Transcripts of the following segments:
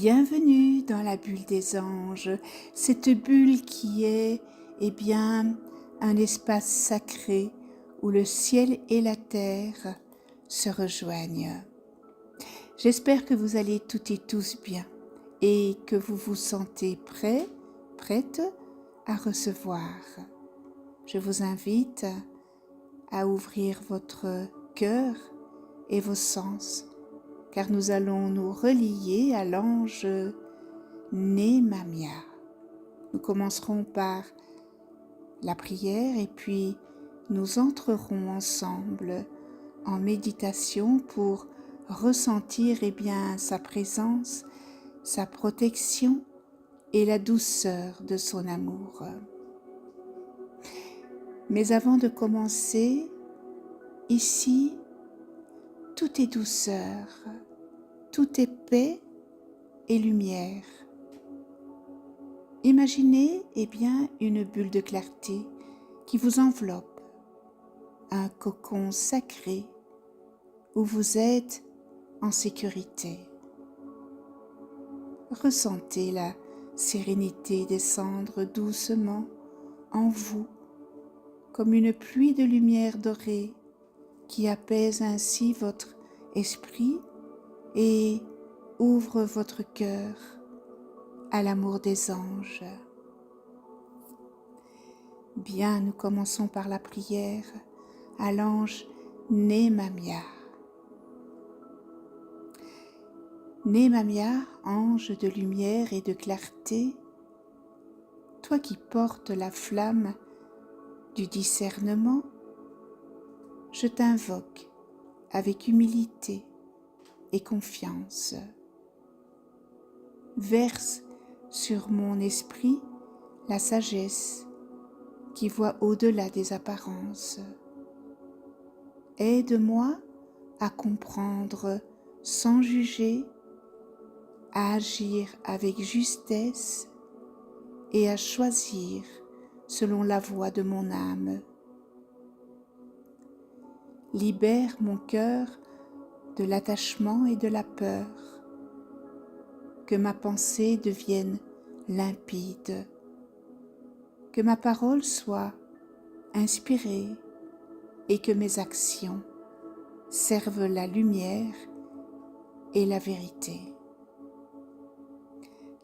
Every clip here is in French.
Bienvenue dans la bulle des anges, cette bulle qui est, un espace sacré où le ciel et la terre se rejoignent. J'espère que vous allez toutes et tous bien et que vous vous sentez prête à recevoir. Je vous invite à ouvrir votre cœur et vos sens, car nous allons nous relier à l'ange Némamia. Nous commencerons par la prière et puis nous entrerons ensemble en méditation pour ressentir sa présence, sa protection et la douceur de son amour. Mais avant de commencer, ici, tout est douceur, tout est paix et lumière. Imaginez une bulle de clarté qui vous enveloppe, un cocon sacré où vous êtes en sécurité. Ressentez la sérénité descendre doucement en vous comme une pluie de lumière dorée qui apaise ainsi votre esprit et ouvre votre cœur à l'amour des anges. Bien, nous commençons par la prière à l'ange Némamia. Némamia, ange de lumière et de clarté, toi qui portes la flamme du discernement, je t'invoque avec humilité et confiance. Verse sur mon esprit la sagesse qui voit au-delà des apparences. Aide-moi à comprendre sans juger, à agir avec justesse et à choisir selon la voie de mon âme. Libère mon cœur de l'attachement et de la peur, que ma pensée devienne limpide, que ma parole soit inspirée et que mes actions servent la lumière et la vérité.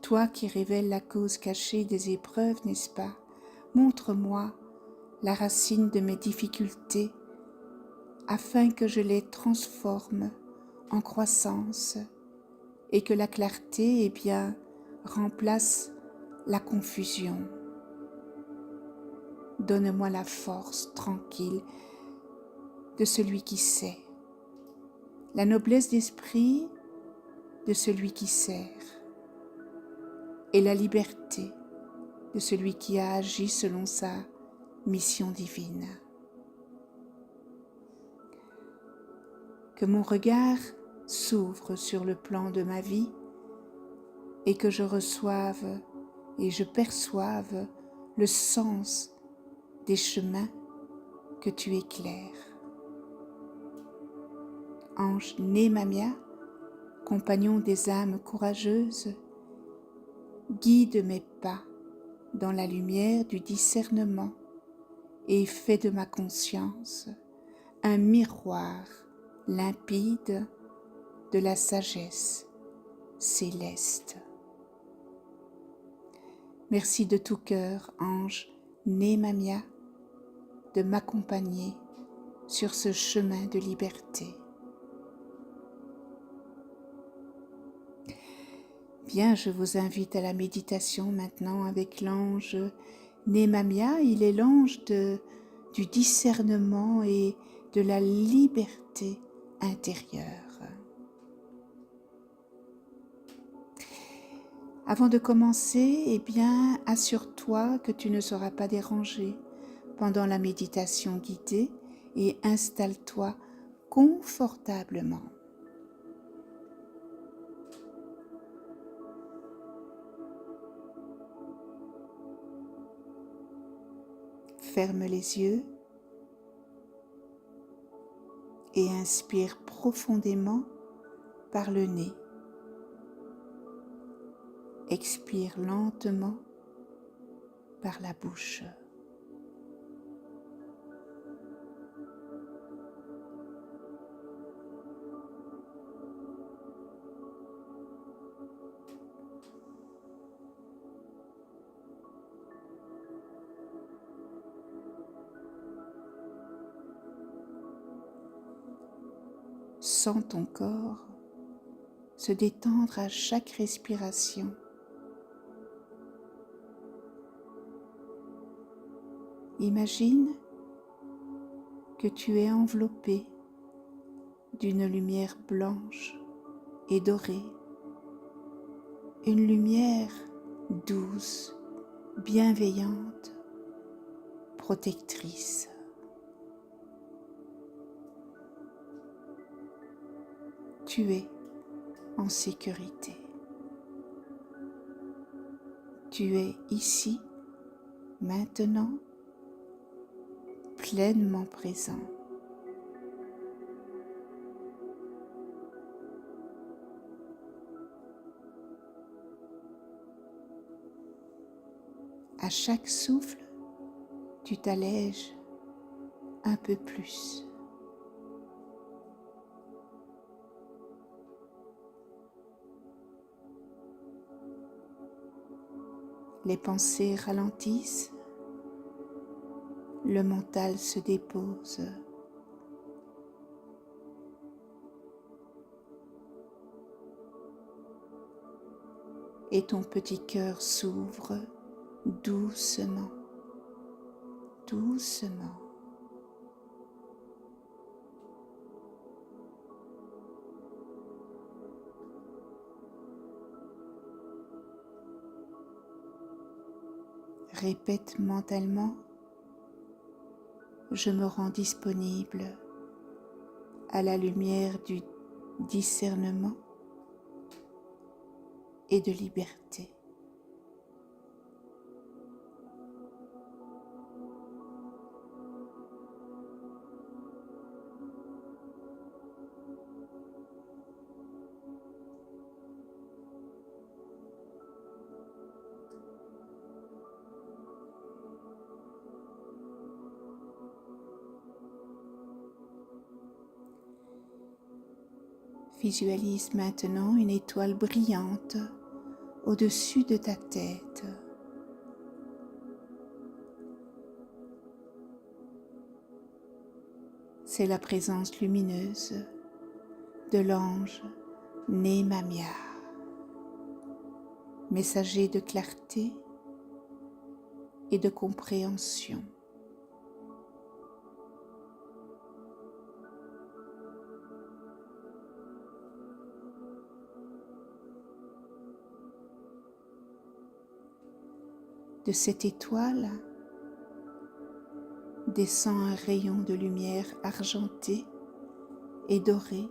Toi qui révèles la cause cachée des épreuves, n'est-ce pas? Montre-moi la racine de mes difficultés afin que je les transforme en croissance et que la clarté remplace la confusion. Donne-moi la force tranquille de celui qui sait, la noblesse d'esprit de celui qui sert et la liberté de celui qui a agi selon sa mission divine. Que mon regard s'ouvre sur le plan de ma vie et que je reçoive et je perçoive le sens des chemins que tu éclaires. Ange Némamia, compagnon des âmes courageuses, guide mes pas dans la lumière du discernement et fais de ma conscience un miroir limpide de la sagesse céleste. Merci de tout cœur, ange Némamia, de m'accompagner sur ce chemin de liberté. Bien, je vous invite à la méditation maintenant avec l'ange Némamia. Il est l'ange du discernement et de la liberté intérieure. Avant de commencer, assure-toi que tu ne seras pas dérangé pendant la méditation guidée et installe-toi confortablement. Ferme les yeux et inspire profondément par le nez. Expire lentement par la bouche. Sens ton corps se détendre à chaque respiration. Imagine que tu es enveloppé d'une lumière blanche et dorée, une lumière douce, bienveillante, protectrice. Tu es en sécurité. Tu es ici, maintenant, pleinement présent. À chaque souffle, tu t'allèges un peu plus. Les pensées ralentissent, le mental se dépose. Et ton petit cœur s'ouvre doucement, doucement. Répète mentalement, je me rends disponible à la lumière du discernement et de liberté. Visualise maintenant une étoile brillante au-dessus de ta tête. C'est la présence lumineuse de l'ange Nemamia, messager de clarté et de compréhension. De cette étoile descend un rayon de lumière argentée et dorée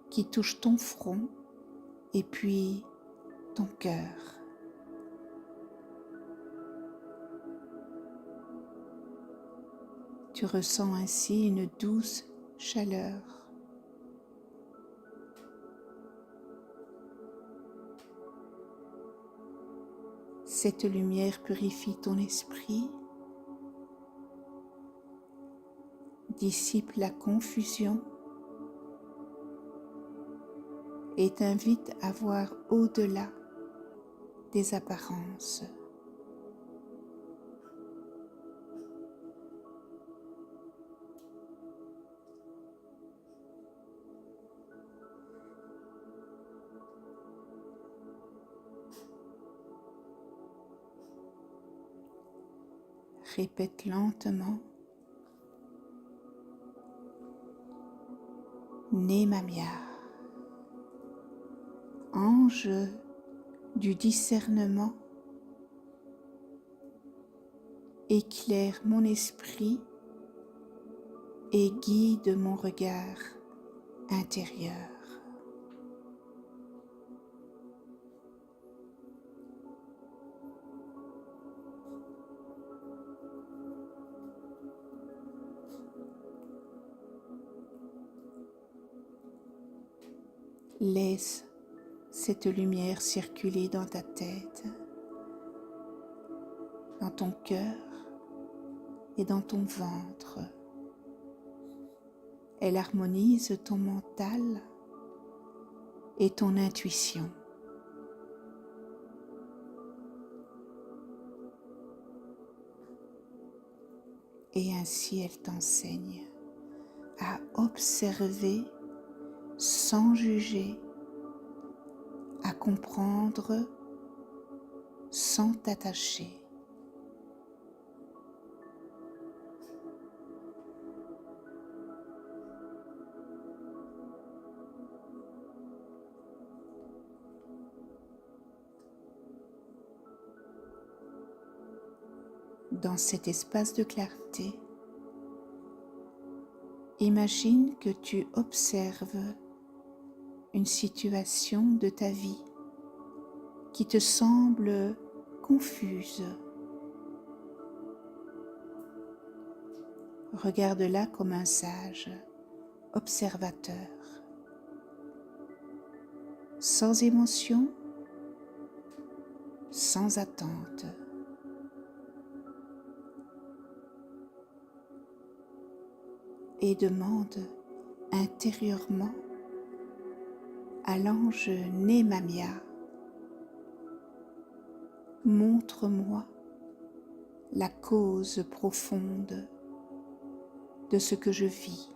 qui touche ton front et puis ton cœur. Tu ressens ainsi une douce chaleur. Cette lumière purifie ton esprit, dissipe la confusion et t'invite à voir au-delà des apparences. Répète lentement, Nemamia, ange du discernement, éclaire mon esprit et guide mon regard intérieur. Laisse cette lumière circuler dans ta tête, dans ton cœur et dans ton ventre. Elle harmonise ton mental et ton intuition. Et ainsi elle t'enseigne à observer sans juger, à comprendre sans t'attacher. Dans cet espace de clarté, imagine que tu observes une situation de ta vie qui te semble confuse. Regarde-la comme un sage observateur, sans émotion, sans attente. Et demande intérieurement à l'ange Nemamia, montre-moi la cause profonde de ce que je vis.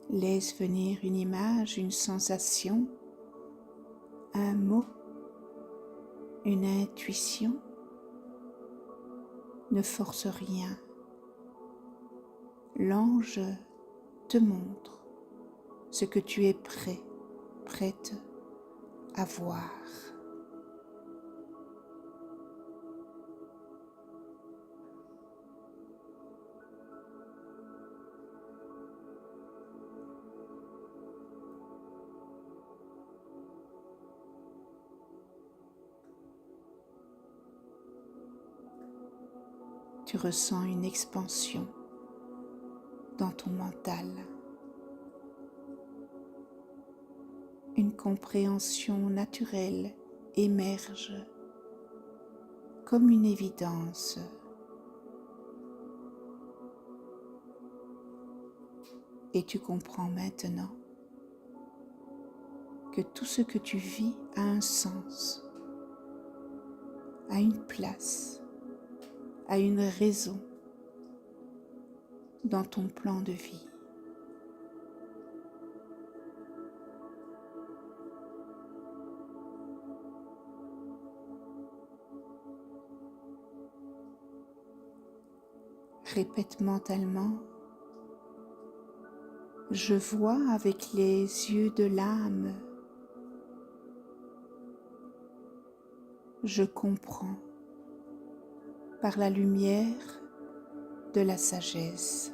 Laisse venir une image, une sensation, un mot, une intuition. Ne force rien. L'ange te montre ce que tu es prête à voir. Tu ressens une expansion dans ton mental, une compréhension naturelle émerge comme une évidence. Et tu comprends maintenant que tout ce que tu vis a un sens, a une place, a une raison dans ton plan de vie. Répète mentalement: je vois avec les yeux de l'âme, je comprends par la lumière de la sagesse.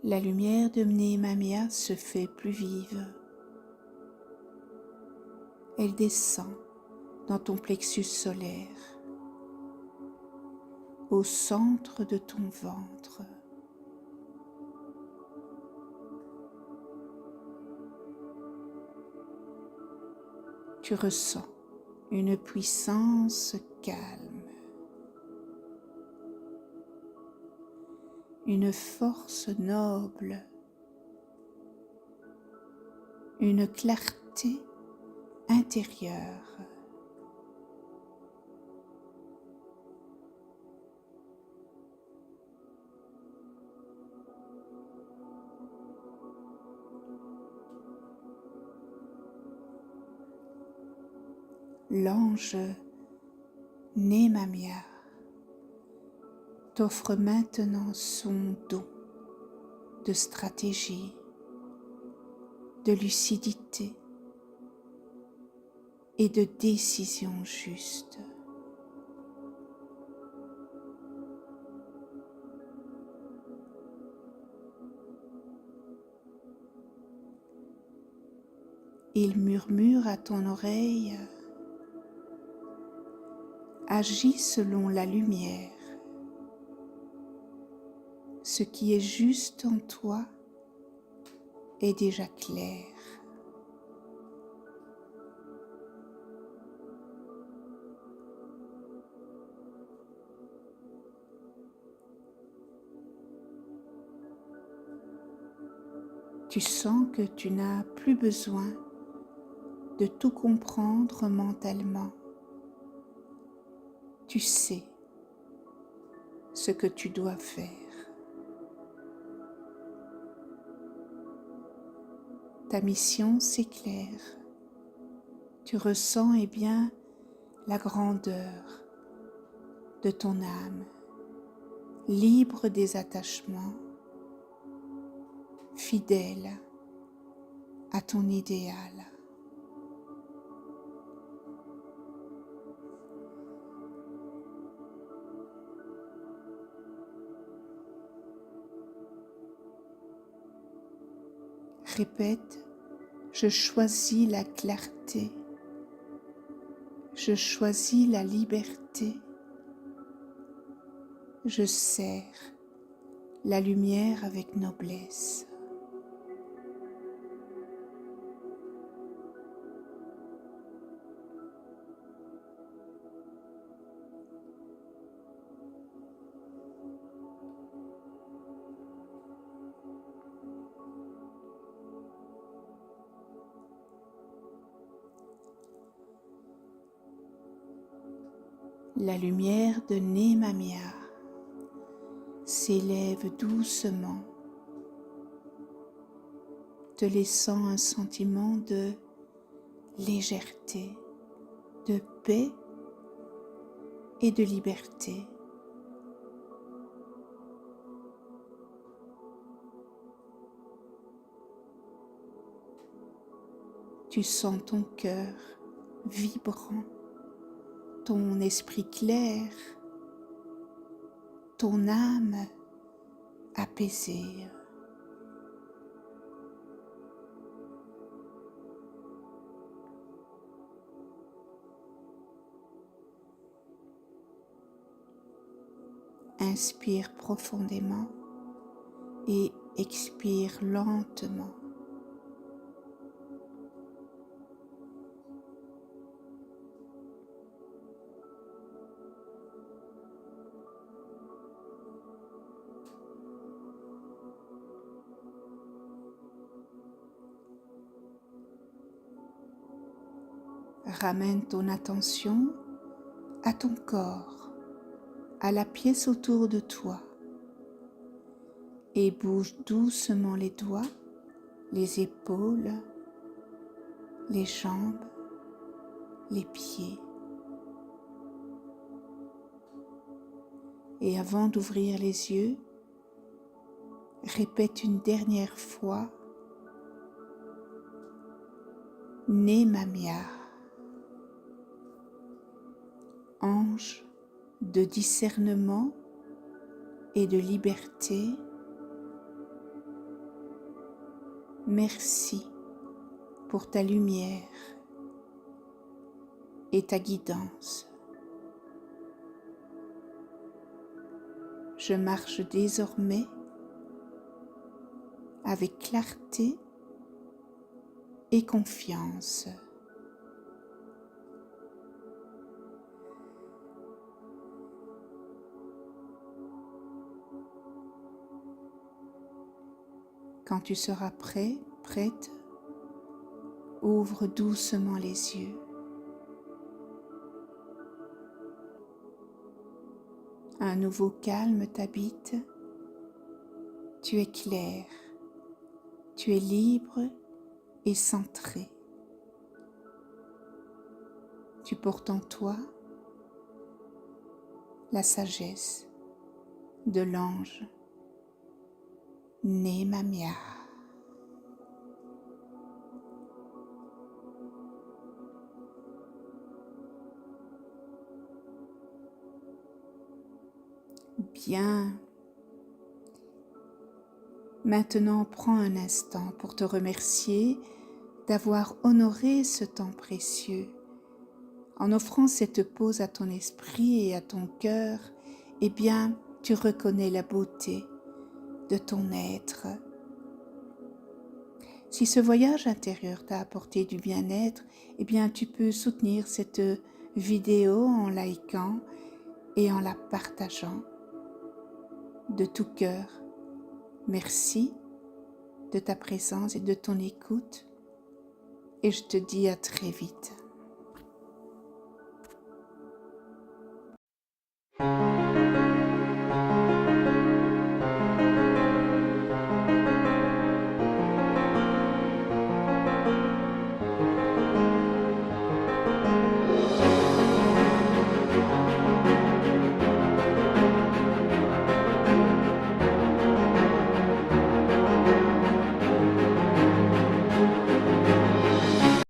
La lumière de Nemamia se fait plus vive. Elle descend dans ton plexus solaire, au centre de ton ventre. Tu ressens une puissance calme, une force noble, une clarté intérieure. L'ange Nemamia t'offre maintenant son don de stratégie, de lucidité et de décision juste. Il murmure à ton oreille: agis selon la lumière. Ce qui est juste en toi est déjà clair. Tu sens que tu n'as plus besoin de tout comprendre mentalement. Tu sais ce que tu dois faire. Ta mission s'éclaire. Tu ressens bien la grandeur de ton âme, libre des attachements, fidèle à ton idéal. Répète: je choisis la clarté, je choisis la liberté, je sers la lumière avec noblesse. La lumière de Némamia s'élève doucement, te laissant un sentiment de légèreté, de paix et de liberté. Tu sens ton cœur vibrant, ton esprit clair, ton âme apaisée. Inspire profondément et expire lentement. Ramène ton attention à ton corps, à la pièce autour de toi et bouge doucement les doigts, les épaules, les jambes, les pieds. Et avant d'ouvrir les yeux, répète une dernière fois: Némamia, ange de discernement et de liberté, merci pour ta lumière et ta guidance. Je marche désormais avec clarté et confiance. Quand tu seras prêt, prête, ouvre doucement les yeux. Un nouveau calme t'habite. Tu es clair, tu es libre et centré. Tu portes en toi la sagesse de l'ange Némamia. Bien. Maintenant, prends un instant pour te remercier d'avoir honoré ce temps précieux. En offrant cette pause à ton esprit et à ton cœur, eh bien, tu reconnais la beauté de ton être. Si ce voyage intérieur t'a apporté du bien-être, eh bien, tu peux soutenir cette vidéo en likant et en la partageant de tout cœur. Merci de ta présence et de ton écoute et je te dis à très vite.